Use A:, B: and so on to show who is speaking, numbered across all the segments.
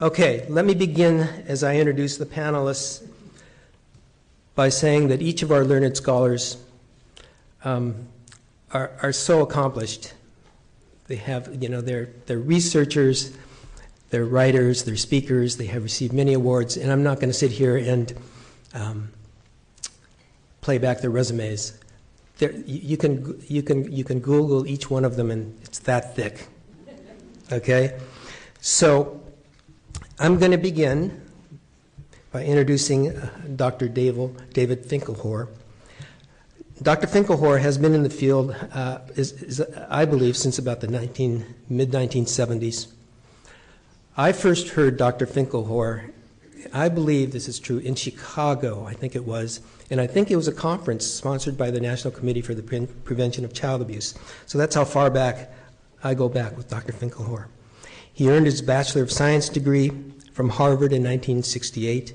A: Okay, let me begin as I introduce the panelists by saying that each of our learned scholars are so accomplished. They have, they're researchers, they're writers, they're speakers, they have received many awards, and I'm not going to sit here and play back their resumes. You can Google each one of them, and it's that thick. Okay, so I'm going to begin by introducing Dr. David Finkelhor. Dr. Finkelhor has been in the field, I believe, since about the mid-1970s. I first heard Dr. Finkelhor, I believe this is true, in Chicago, I think it was, and I think it was a conference sponsored by the National Committee for the Prevention of Child Abuse. So that's how far back I go back with Dr. Finkelhor. He earned his Bachelor of Science degree from Harvard in 1968,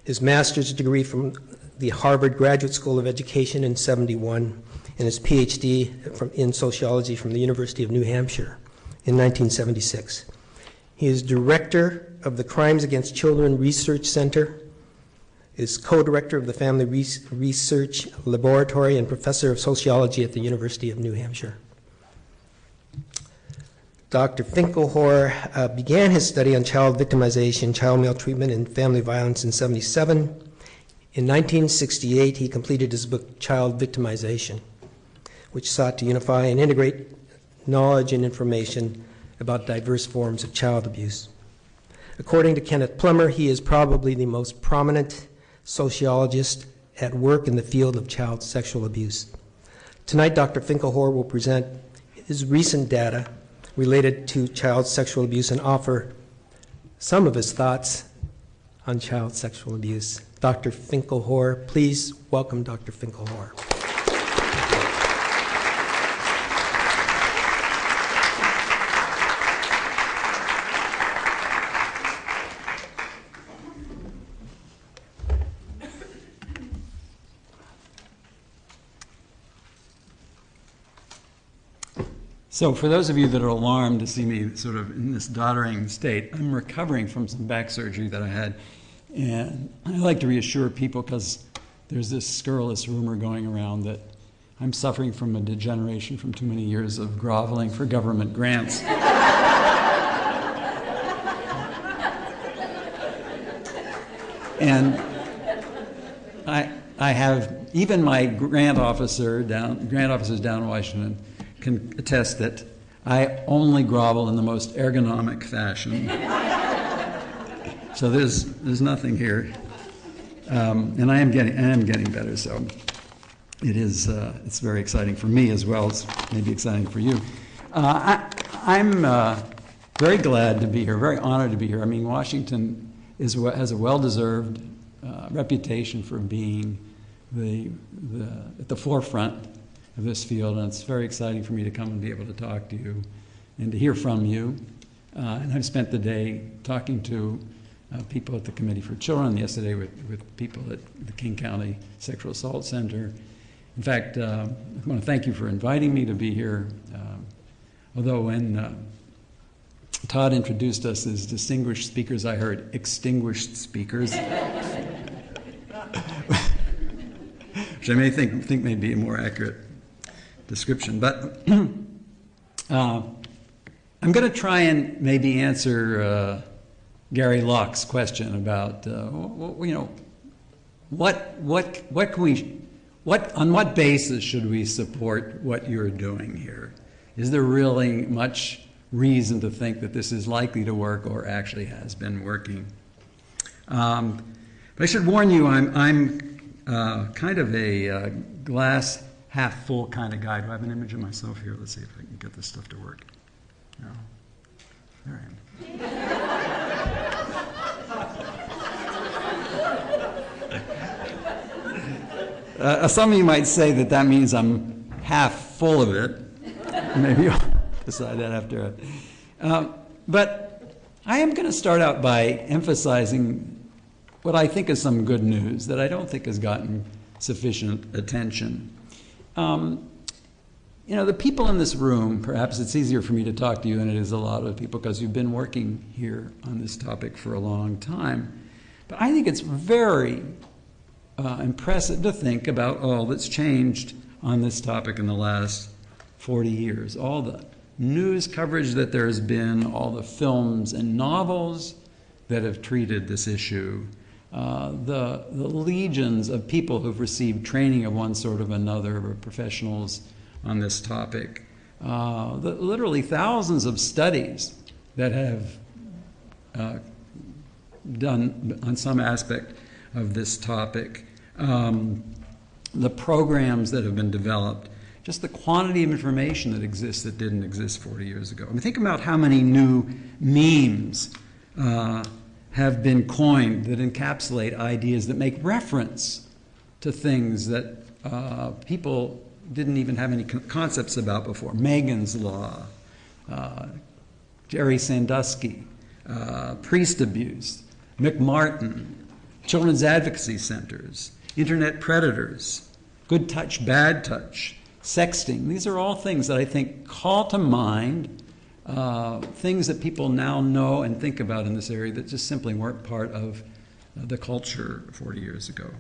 A: his master's degree from the Harvard Graduate School of Education in '71, and his Ph.D. in sociology from the University of New Hampshire in 1976. He is director of the Crimes Against Children Research Center, is co-director of the Family Research Laboratory, and professor of sociology at the University of New Hampshire. Dr. Finkelhor began his study on child victimization, child maltreatment, and family violence in '77. In 1968, he completed his book, Child Victimization, which sought to unify and integrate knowledge and information about diverse forms of child abuse. According to Kenneth Plummer, he is probably the most prominent sociologist at work in the field of child sexual abuse. Tonight, Dr. Finkelhor will present his recent data related to child sexual abuse and offer some of his thoughts on child sexual abuse. Dr. Finkelhor, please welcome Dr. Finkelhor.
B: So for those of you that are alarmed to see me sort of in this doddering state, I'm recovering from some back surgery that I had. And I like to reassure people because there's this scurrilous rumor going around that I'm suffering from a degeneration from too many years of groveling for government grants. And I have, even my grant officers down in Washington can attest that I only grovel in the most ergonomic fashion. So there's nothing here, and I am getting better. So it is it's very exciting for me as well as maybe exciting for you. I'm very glad to be here, very honored to be here. I mean, Washington has a well-deserved reputation for being at the forefront of this field, and it's very exciting for me to come and be able to talk to you and to hear from you. And I've spent the day talking to people at the Committee for Children, yesterday with people at the King County Sexual Assault Center. In fact, I want to thank you for inviting me to be here. Although when Todd introduced us as distinguished speakers, I heard extinguished speakers, which I may think may be a more accurate description. But I'm going to try and maybe answer Gary Locke's question about on what basis should we support what you're doing here? Is there really much reason to think that this is likely to work or actually has been working? But I should warn you, I'm kind of a glass half full kind of guy. Do I have an image of myself here? Let's see if I can get this stuff to work. No. There I am. Some of you might say that means I'm half full of it. Maybe you'll decide that after. But I am going to start out by emphasizing what I think is some good news that I don't think has gotten sufficient attention. You know, the people in this room, perhaps it's easier for me to talk to you than it is a lot of people because you've been working here on this topic for a long time. But I think it's very impressive to think about all that's changed on this topic in the last 40 years. All the news coverage that there has been, all the films and novels that have treated this issue, the legions of people who've received training of one sort or another, or professionals on this topic, literally thousands of studies that have done on some aspect of this topic, the programs that have been developed, just the quantity of information that exists that didn't exist 40 years ago. I mean, think about how many new memes have been coined that encapsulate ideas that make reference to things that people didn't even have any concepts about before. Megan's Law, Jerry Sandusky, priest abuse, McMartin, children's advocacy centers, internet predators, good touch, bad touch, sexting. These are all things that I think call to mind things that people now know and think about in this area that just simply weren't part of the culture 40 years ago.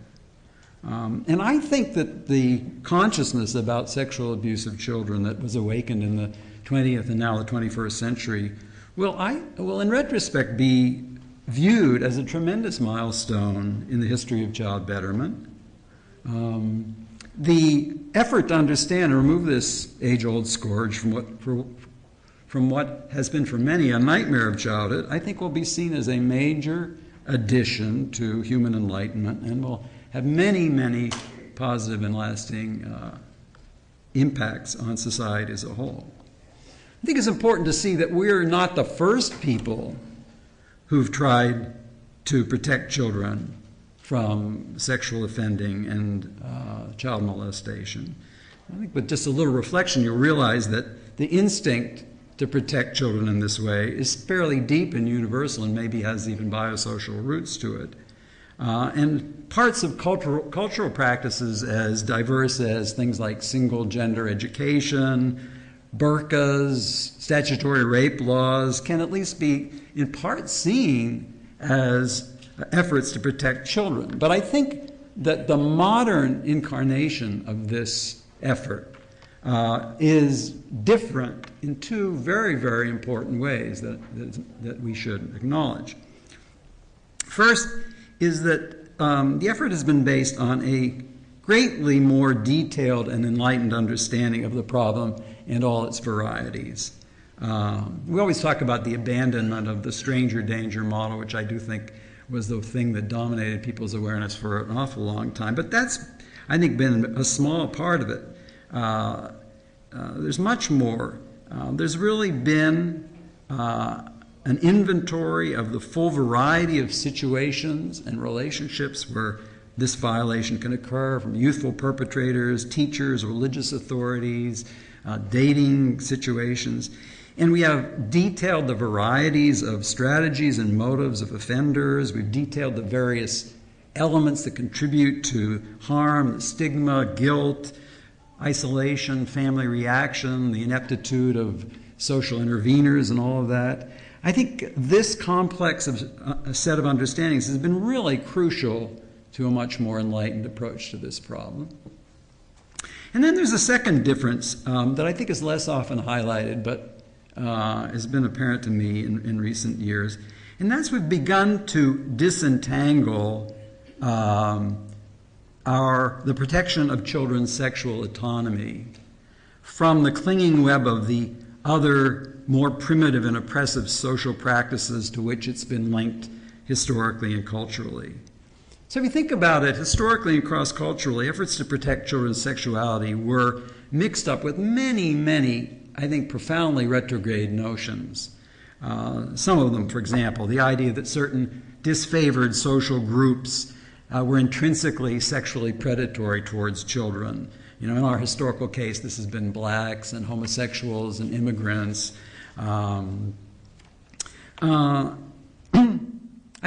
B: And I think that the consciousness about sexual abuse of children that was awakened in the 20th and now the 21st century will in retrospect be viewed as a tremendous milestone in the history of child betterment. The effort to understand and remove this age-old scourge from what has been for many a nightmare of childhood, I think will be seen as a major addition to human enlightenment and will have many, many positive and lasting impacts on society as a whole. I think it's important to see that we're not the first people who've tried to protect children from sexual offending and child molestation. I think with just a little reflection, you'll realize that the instinct to protect children in this way is fairly deep and universal and maybe has even biosocial roots to it. And parts of cultural practices as diverse as things like single-gender education, burqas, statutory rape laws can at least be in part seen as efforts to protect children. But I think that the modern incarnation of this effort is different in two very, very important ways that we should acknowledge. First is that the effort has been based on a greatly more detailed and enlightened understanding of the problem and all its varieties. We always talk about the abandonment of the stranger danger model, which I do think was the thing that dominated people's awareness for an awful long time. But that's, I think, been a small part of it. There's much more. There's really been an inventory of the full variety of situations and relationships where this violation can occur, from youthful perpetrators, teachers, religious authorities, dating situations. And we have detailed the varieties of strategies and motives of offenders. We've detailed the various elements that contribute to harm, the stigma, guilt, isolation, family reaction, the ineptitude of social interveners and all of that. I think this complex of a set of understandings has been really crucial to a much more enlightened approach to this problem. And then there's a second difference that I think is less often highlighted, but has been apparent to me in recent years. And that's we've begun to disentangle the protection of children's sexual autonomy from the clinging web of the other more primitive and oppressive social practices to which it's been linked historically and culturally. So if you think about it, historically and cross-culturally, efforts to protect children's sexuality were mixed up with many, many, I think, profoundly retrograde notions. Some of them, for example, the idea that certain disfavored social groups were intrinsically sexually predatory towards children. You know, in our historical case, this has been blacks and homosexuals and immigrants. I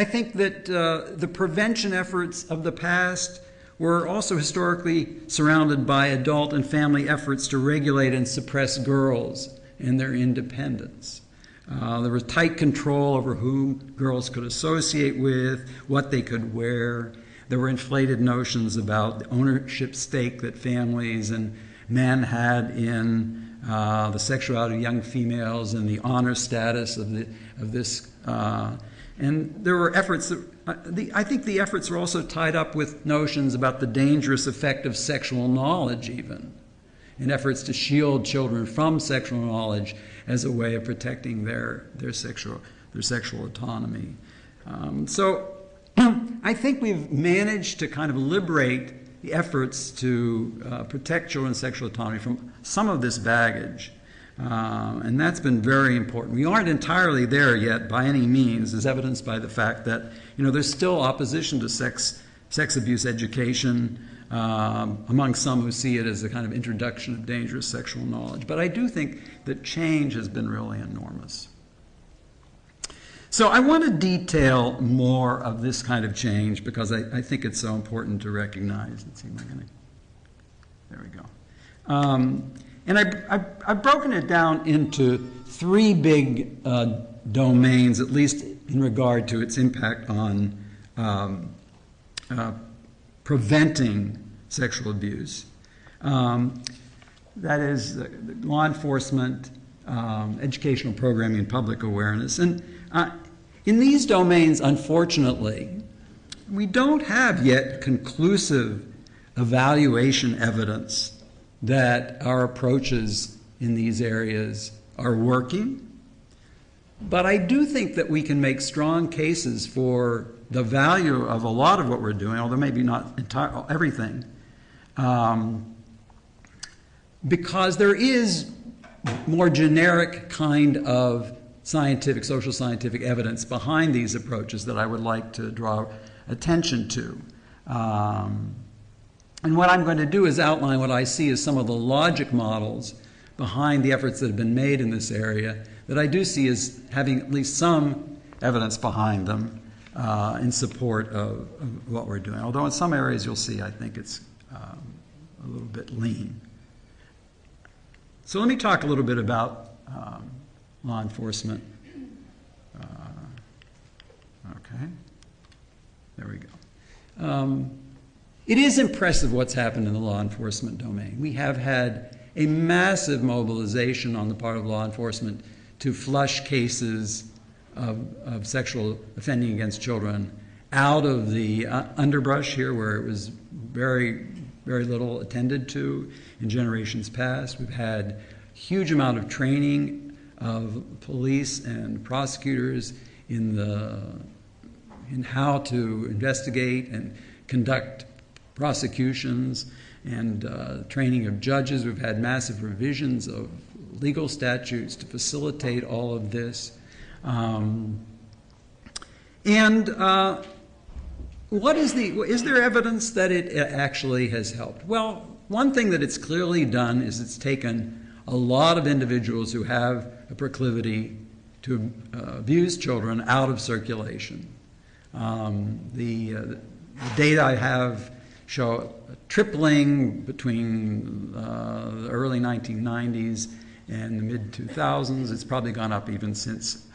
B: think that the prevention efforts of the past were also historically surrounded by adult and family efforts to regulate and suppress girls and their independence. There was tight control over who girls could associate with, what they could wear. There were inflated notions about the ownership stake that families and men had in the sexuality of young females and the honor status of this. And there were efforts that, I think the efforts were also tied up with notions about the dangerous effect of sexual knowledge even, in efforts to shield children from sexual knowledge as a way of protecting their sexual autonomy. So I think we've managed to kind of liberate the efforts to protect children's sexual autonomy from some of this baggage. And that's been very important. We aren't entirely there yet by any means, as evidenced by the fact that there's still opposition to sex abuse education among some who see it as a kind of introduction of dangerous sexual knowledge. But I do think that change has been really enormous. So I want to detail more of this kind of change because I think it's so important to recognize. Let's see, there we go. And I've broken it down into three big domains, at least in regard to its impact on preventing sexual abuse. That is law enforcement, educational programming, and public awareness. And in these domains, unfortunately, we don't have yet conclusive evaluation evidence that our approaches in these areas are working. But I do think that we can make strong cases for the value of a lot of what we're doing, although maybe not everything, because there is more generic kind of social scientific evidence behind these approaches that I would like to draw attention to. And what I'm going to do is outline what I see as some of the logic models behind the efforts that have been made in this area that I do see as having at least some evidence behind them in support of what we're doing. Although in some areas you'll see I think it's a little bit lean. So let me talk a little bit about law enforcement. Okay, there we go. It is impressive what's happened in the law enforcement domain. We have had a massive mobilization on the part of law enforcement to flush cases of sexual offending against children out of the underbrush here, where it was very, very little attended to in generations past. We've had a huge amount of training of police and prosecutors in how to investigate and conduct prosecutions, and training of judges. We've had massive revisions of legal statutes to facilitate all of this. Is there evidence that it actually has helped? Well, one thing that it's clearly done is it's taken a lot of individuals who have a proclivity to abuse children out of circulation. The data I have show a tripling between the early 1990s and the mid-2000s. It's probably gone up even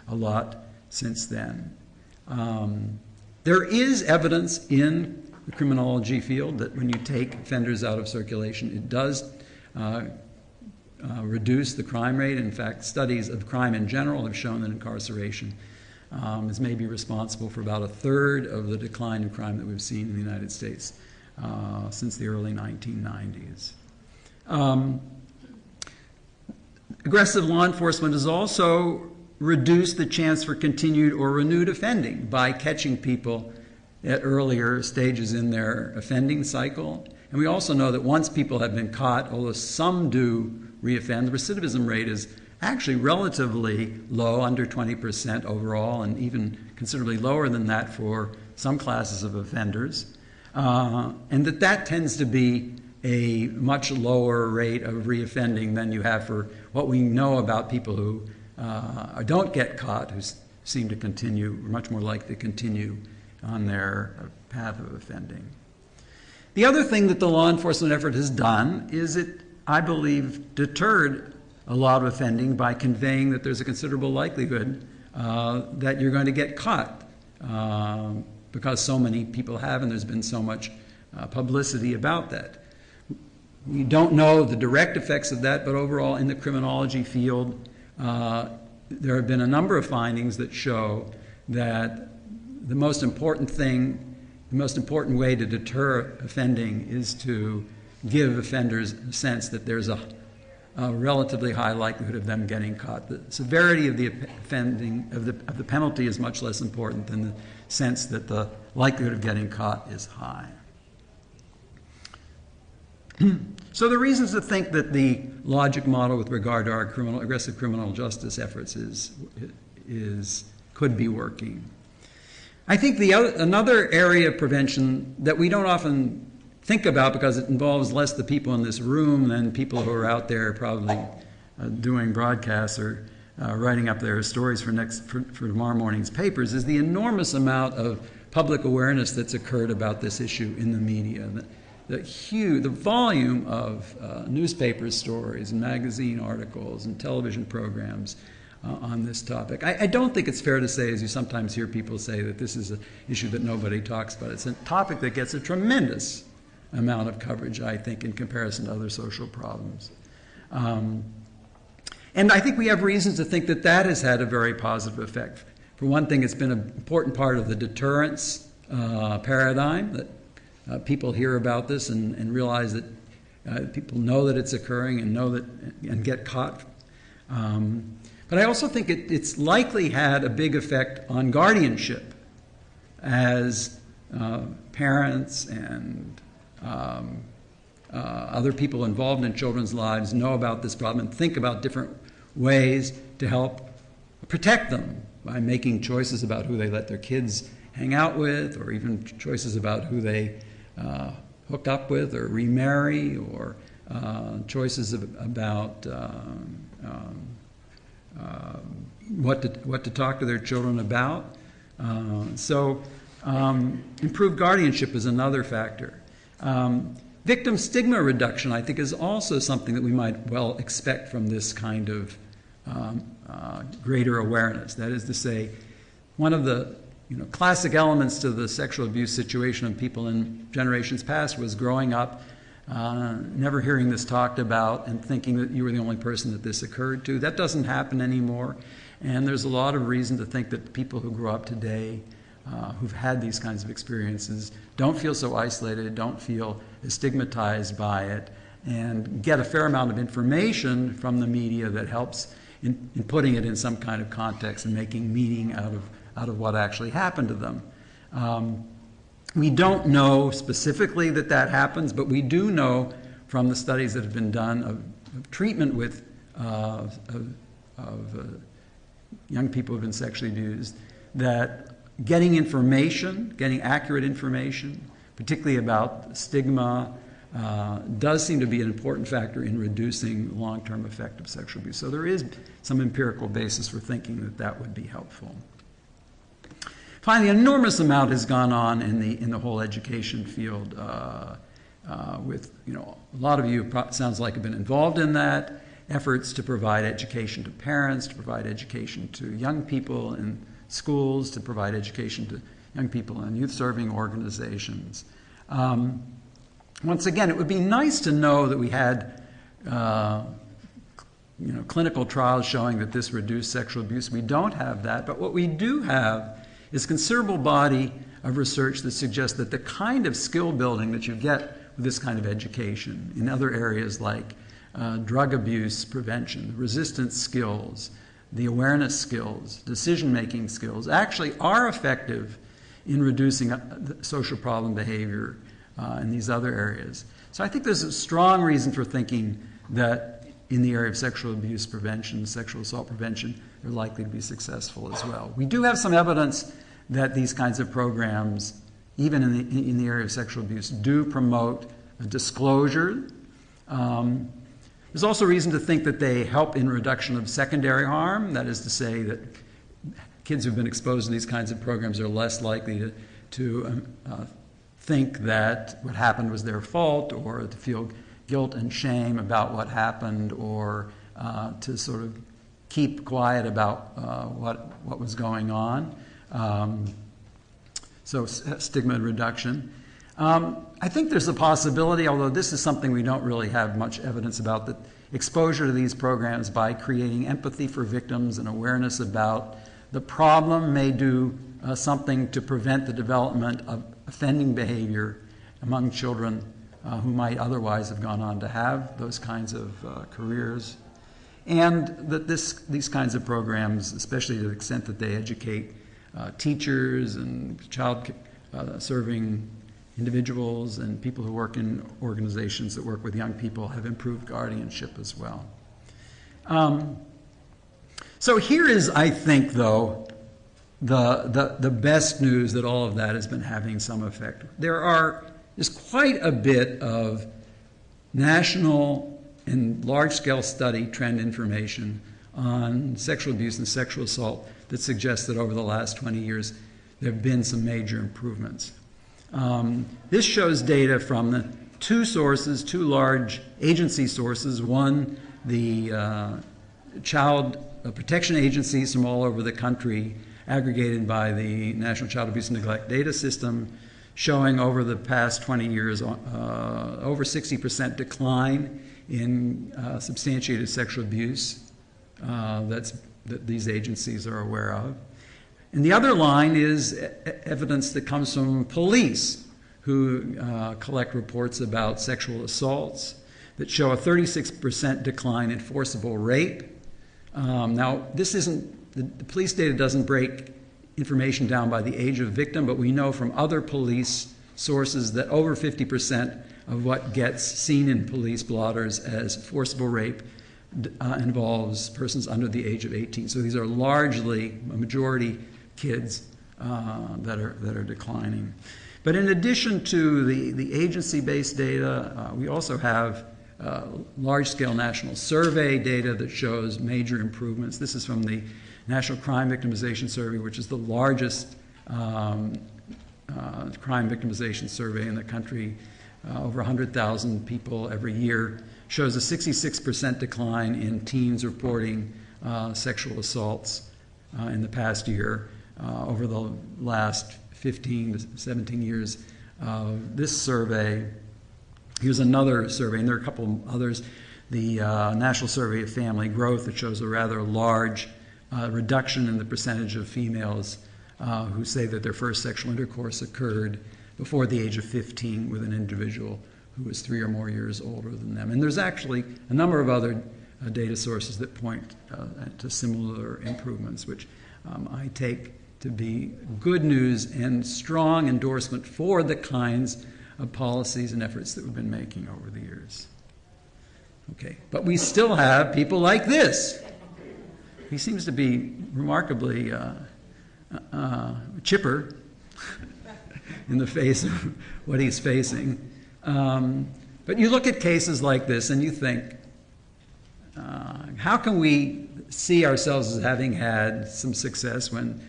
B: a lot since then. There is evidence in the criminology field that when you take offenders out of circulation, it does reduce the crime rate. In fact, studies of crime in general have shown that incarceration is maybe responsible for about a third of the decline in crime that we've seen in the United States since the early 1990s. Aggressive law enforcement has also reduced the chance for continued or renewed offending by catching people at earlier stages in their offending cycle. And we also know that once people have been caught, although some do reoffend, the recidivism rate is actually relatively low, under 20% overall, and even considerably lower than that for some classes of offenders. And that tends to be a much lower rate of reoffending than you have for what we know about people who don't get caught, who seem to continue, or much more likely to continue on their path of offending. The other thing that the law enforcement effort has done is it, I believe, deterred a lot of offending by conveying that there's a considerable likelihood that you're going to get caught because so many people have, and there's been so much publicity about that. We don't know the direct effects of that, but overall in the criminology field, there have been a number of findings that show that the most important way to deter offending is to give offenders a sense that there's a relatively high likelihood of them getting caught. The severity of the offending of the penalty is much less important than the sense that the likelihood of getting caught is high. So the reasons to think that the logic model with regard to our aggressive criminal justice efforts could be working. I think another area of prevention that we don't often think about because it involves less the people in this room than people who are out there probably doing broadcasts or writing up their stories for tomorrow morning's papers is the enormous amount of public awareness that's occurred about this issue in the media. The volume of newspaper stories and magazine articles and television programs on this topic. I don't think it's fair to say, as you sometimes hear people say, that this is an issue that nobody talks about. It's a topic that gets a tremendous amount of coverage, I think, in comparison to other social problems. And I think we have reasons to think that that has had a very positive effect. For one thing, it's been an important part of the deterrence paradigm, that people hear about this and realize that people know that it's occurring and get caught. But I also think it's likely had a big effect on guardianship as parents and other people involved in children's lives know about this problem and think about different ways to help protect them by making choices about who they let their kids hang out with, or even choices about who they hook up with or remarry, or choices about what to talk to their children about. So improved guardianship is another factor. Victim stigma reduction, I think, is also something that we might well expect from this kind of greater awareness. That is to say, one of the classic elements to the sexual abuse situation of people in generations past was growing up, never hearing this talked about and thinking that you were the only person that this occurred to. That doesn't happen anymore. And there's a lot of reason to think that people who grow up today who've had these kinds of experiences don't feel so isolated, don't feel stigmatized by it, and get a fair amount of information from the media that helps in putting it in some kind of context and making meaning out of what actually happened to them. We don't know specifically that happens, but we do know from the studies that have been done of treatment with young people who have been sexually abused, that getting information, getting accurate information, particularly about stigma, does seem to be an important factor in reducing long-term effect of sexual abuse. So there is some empirical basis for thinking that would be helpful. Finally, an enormous amount has gone on in the whole education field with, a lot of you, sounds like, have been involved in that, efforts to provide education to parents, to provide education to young people in schools, to provide education to young people in youth-serving organizations. Once again, it would be nice to know that we had clinical trials showing that this reduced sexual abuse. We don't have that, but what we do have is a considerable body of research that suggests that the kind of skill building that you get with this kind of education in other areas like drug abuse prevention, resistance skills, the awareness skills, decision-making skills, actually are effective in reducing social problem behavior in these other areas. So I think there's a strong reason for thinking that in the area of sexual abuse prevention, sexual assault prevention, they're likely to be successful as well. We do have some evidence that these kinds of programs, even in the area of sexual abuse, do promote a disclosure. There's also reason to think that they help in reduction of secondary harm. That is to say that kids who've been exposed to these kinds of programs are less likely to think that what happened was their fault, or to feel guilt and shame about what happened, or to sort of keep quiet about what was going on. So stigma reduction. I think there's a possibility, although this is something we don't really have much evidence about, that exposure to these programs by creating empathy for victims and awareness about the problem may do something to prevent the development of offending behavior among children who might otherwise have gone on to have those kinds of careers. And that these kinds of programs, especially to the extent that they educate teachers and child-serving individuals and people who work in organizations that work with young people, have improved guardianship as well. So here is, I think, though, the best news that all of that has been having some effect. There's quite a bit of national and large-scale study trend information on sexual abuse and sexual assault that suggests that over the last 20 years there have been some major improvements. This shows data from the two large agency sources. One, the child protection agencies from all over the country, aggregated by the National Child Abuse and Neglect Data System, showing over the past 20 years over 60% decline in substantiated sexual abuse that these agencies are aware of. And the other line is evidence that comes from police, who collect reports about sexual assaults that show a 36% decline in forcible rape. Now, this isn't, the police data doesn't break information down by the age of victim, but we know from other police sources that over 50% of what gets seen in police blotters as forcible rape involves persons under the age of 18. So these are largely, a majority, kids that are declining. But in addition to the agency-based data, we also have large-scale national survey data that shows major improvements. This is from the National Crime Victimization Survey, which is the largest crime victimization survey in the country. Over 100,000 people every year, shows a 66% decline in teens reporting sexual assaults in the past year. Over the last 15 to 17 years, this survey, here's another survey, and there are a couple others, the National Survey of Family Growth, that shows a rather large reduction in the percentage of females who say that their first sexual intercourse occurred before the age of 15 with an individual who was 3 or more years older than them. And there's actually a number of other data sources that point to similar improvements, which I take to be good news and strong endorsement for the kinds of policies and efforts that we've been making over the years. Okay, but we still have people like this. He seems to be remarkably chipper in the face of what he's facing. But you look at cases like this and you think, how can we see ourselves as having had some success when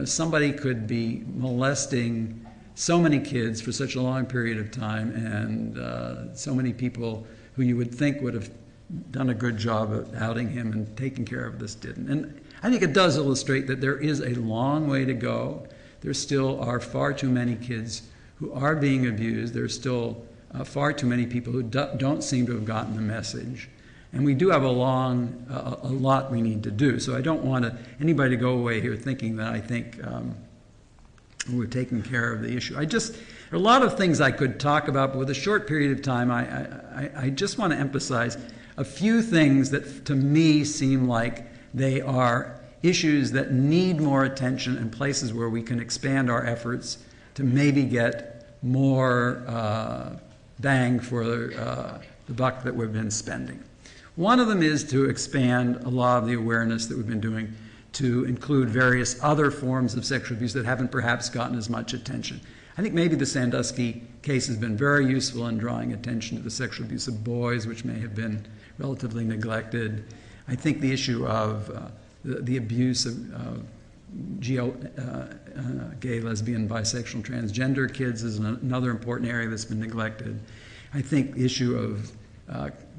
B: somebody could be molesting so many kids for such a long period of time, and so many people who you would think would have done a good job of outing him and taking care of this didn't. And I think it does illustrate that there is a long way to go. There still are far too many kids who are being abused. There's still far too many people who don't seem to have gotten the message. And we do have a lot we need to do. So I don't want anybody to go away here thinking that I think we're taking care of the issue. There are a lot of things I could talk about, but with a short period of time, I just want to emphasize a few things that to me seem like they are issues that need more attention and places where we can expand our efforts to maybe get more bang for the buck that we've been spending. One of them is to expand a lot of the awareness that we've been doing to include various other forms of sexual abuse that haven't perhaps gotten as much attention. I think maybe the Sandusky case has been very useful in drawing attention to the sexual abuse of boys, which may have been relatively neglected. I think the issue of the abuse of gay, lesbian, bisexual, transgender kids is another important area that's been neglected. I think the issue of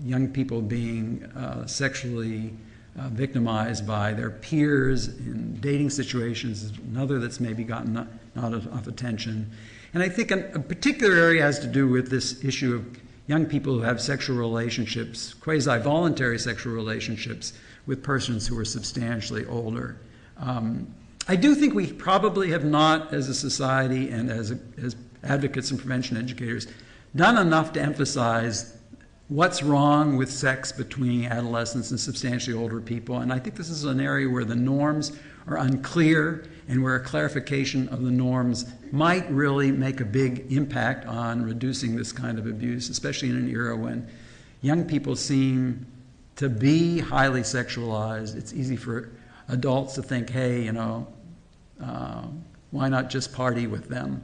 B: young people being sexually victimized by their peers in dating situations is another that's maybe gotten not enough attention. And I think a particular area has to do with this issue of young people who have sexual relationships, quasi-voluntary sexual relationships, with persons who are substantially older. I do think we probably have not, as a society and as advocates and prevention educators, done enough to emphasize what's wrong with sex between adolescents and substantially older people. And I think this is an area where the norms are unclear and where a clarification of the norms might really make a big impact on reducing this kind of abuse, especially in an era when young people seem to be highly sexualized. It's easy for adults to think, hey, why not just party with them?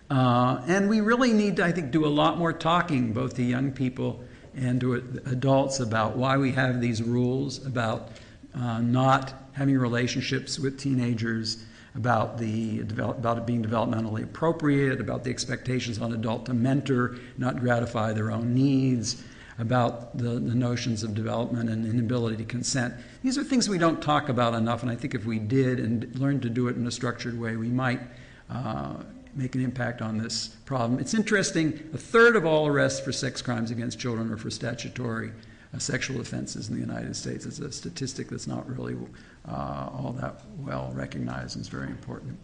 B: And we really need to, I think, do a lot more talking, both to young people and to adults, about why we have these rules, about not having relationships with teenagers, about it being developmentally appropriate, about the expectations on adult to mentor, not gratify their own needs, about the notions of development and inability to consent. These are things we don't talk about enough, and I think if we did and learned to do it in a structured way, we might make an impact on this problem. It's interesting, a third of all arrests for sex crimes against children are for statutory sexual offenses in the United States. It's a statistic that's not really all that well recognized, and it's very important.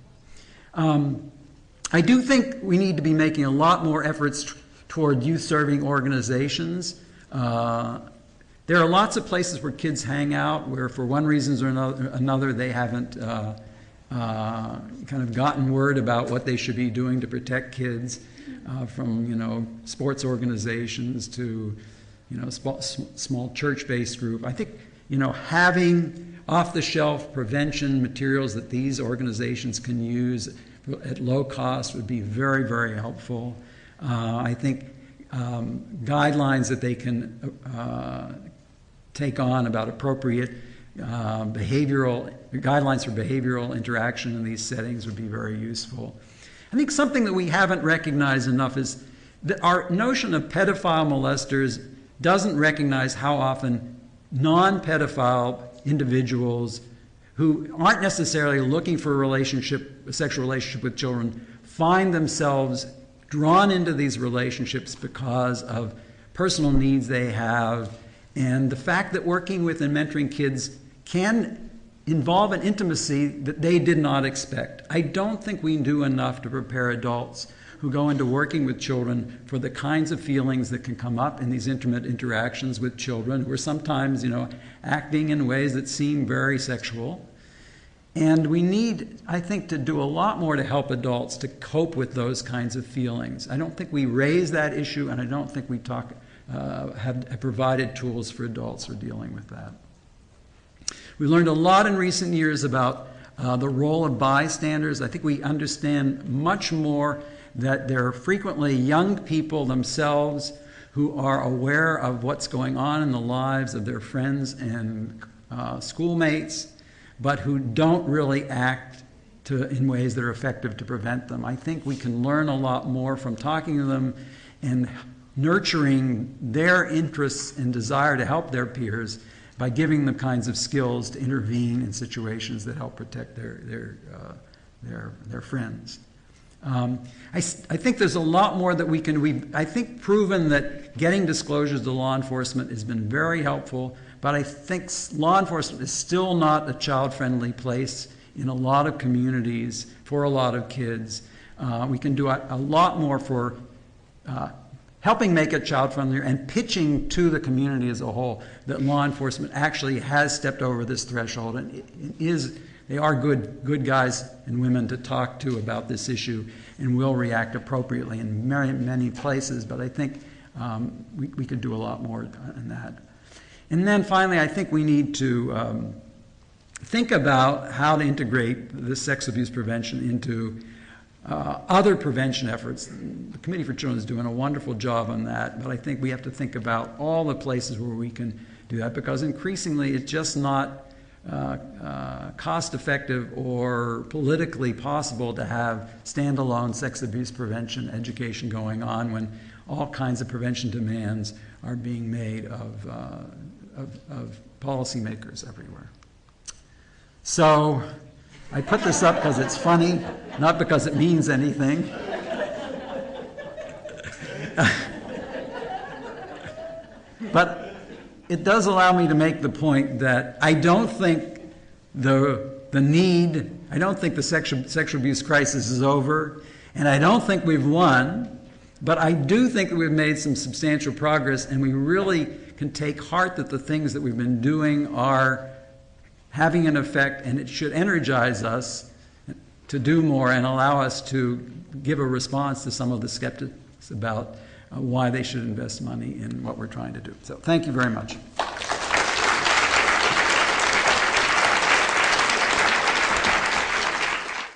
B: I do think we need to be making a lot more efforts toward youth-serving organizations. There are lots of places where kids hang out where, for one reason or another, they haven't kind of gotten word about what they should be doing to protect kids, from sports organizations to small church-based group. I think having off-the-shelf prevention materials that these organizations can use at low cost would be very, very helpful. I think guidelines that they can take on about appropriate guidelines for behavioral interaction in these settings would be very useful. I think something that we haven't recognized enough is that our notion of pedophile molesters doesn't recognize how often non-pedophile individuals who aren't necessarily looking for a sexual relationship with children, find themselves drawn into these relationships because of personal needs they have, and the fact that working with and mentoring kids can involve an intimacy that they did not expect. I don't think we do enough to prepare adults who go into working with children for the kinds of feelings that can come up in these intimate interactions with children, who are sometimes, acting in ways that seem very sexual. And we need, I think, to do a lot more to help adults to cope with those kinds of feelings. I don't think we raise that issue, and I don't think we have provided tools for adults for dealing with that. We learned a lot in recent years about the role of bystanders. I think we understand much more that there are frequently young people themselves who are aware of what's going on in the lives of their friends and schoolmates, but who don't really act in ways that are effective to prevent them. I think we can learn a lot more from talking to them and nurturing their interests and desire to help their peers by giving them kinds of skills to intervene in situations that help protect their friends. I think there's a lot more that we've proven that getting disclosures to law enforcement has been very helpful, but I think law enforcement is still not a child-friendly place in a lot of communities for a lot of kids. We can do a lot more for helping make it child-friendlier and pitching to the community as a whole that law enforcement actually has stepped over this threshold and they are good guys and women to talk to about this issue and will react appropriately in many places, but I think we could do a lot more in that. And then finally, I think we need to think about how to integrate the sex abuse prevention into other prevention efforts. The Committee for Children is doing a wonderful job on that, but I think we have to think about all the places where we can do that, because increasingly it's just not cost-effective or politically possible to have standalone sex abuse prevention education going on when all kinds of prevention demands are being made of policymakers everywhere. So I put this up because it's funny, not because it means anything. But it does allow me to make the point that I don't think the sexual abuse crisis is over, and I don't think we've won, but I do think that we've made some substantial progress, and we really can take heart that the things that we've been doing are having an effect, and it should energize us to do more and allow us to give a response to some of the skeptics about why they should invest money in what we're trying to do. So thank you very much.